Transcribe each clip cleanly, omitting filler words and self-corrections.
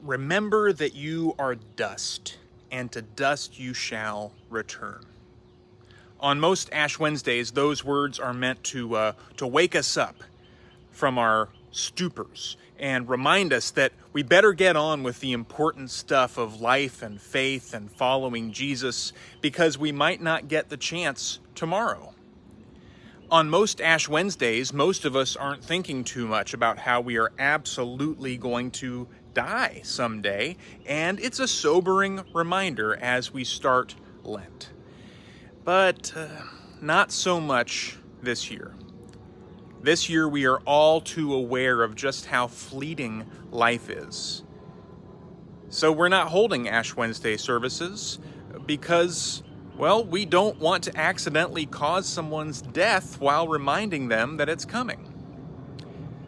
Remember that you are dust, and to dust you shall return. On most Ash Wednesdays, those words are meant to wake us up from our stupors and remind us that we better get on with the important stuff of life and faith and following Jesus, because we might not get the chance tomorrow. On most Ash Wednesdays, most of us aren't thinking too much about how we are absolutely going to die someday, and it's a sobering reminder as we start Lent. But not so much this year. This year we are all too aware of just how fleeting life is. So we're not holding Ash Wednesday services because, well, we don't want to accidentally cause someone's death while reminding them that it's coming.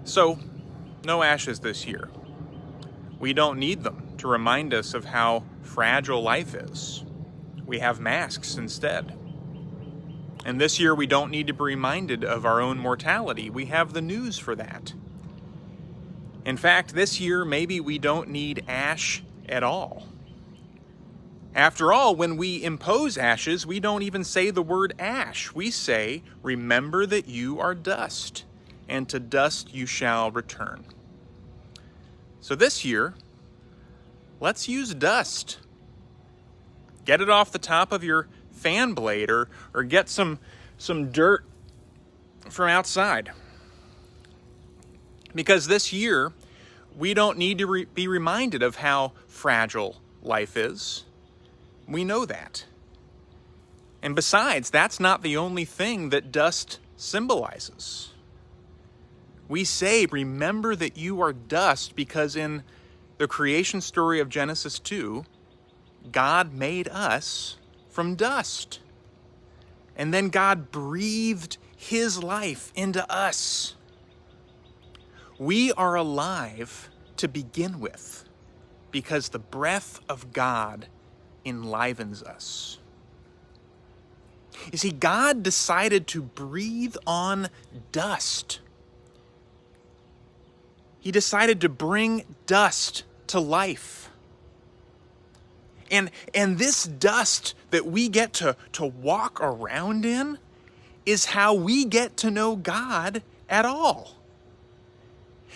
So, no ashes this year. We don't need them to remind us of how fragile life is. We have masks instead. And this year we don't need to be reminded of our own mortality. We have the news for that. In fact, this year maybe we don't need ash at all. After all, when we impose ashes, we don't even say the word ash. We say, remember that you are dust, and to dust you shall return. So this year, let's use dust. Get it off the top of your fan blade or get some dirt from outside. Because this year, we don't need to be reminded of how fragile life is. We know that. And besides, that's not the only thing that dust symbolizes. We say, remember that you are dust, because in the creation story of Genesis 2, God made us from dust. And then God breathed his life into us. We are alive to begin with because the breath of God enlivens us. You see, God decided to breathe on dust. He decided to bring dust to life. And this dust that we get to walk around in is how we get to know God at all.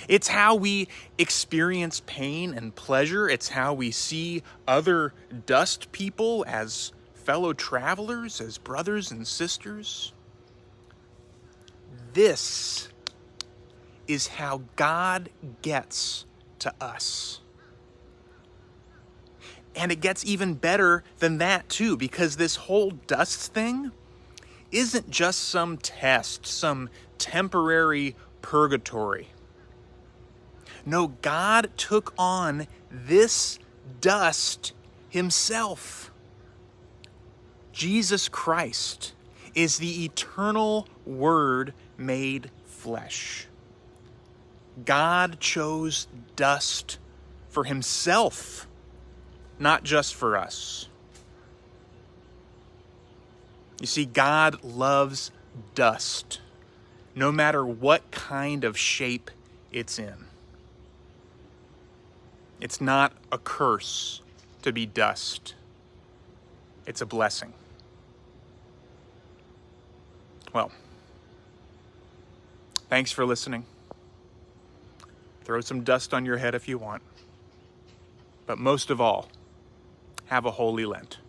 It's how we experience pain and pleasure. It's how we see other dust people as fellow travelers, as brothers and sisters. This is how God gets to us. And it gets even better than that too, because this whole dust thing isn't just some test, some temporary purgatory. No, God took on this dust himself. Jesus Christ is the eternal Word made flesh. God chose dust for himself, not just for us. You see, God loves dust, no matter what kind of shape it's in. It's not a curse to be dust. It's a blessing. Well, thanks for listening. Throw some dust on your head if you want. But most of all, have a holy Lent.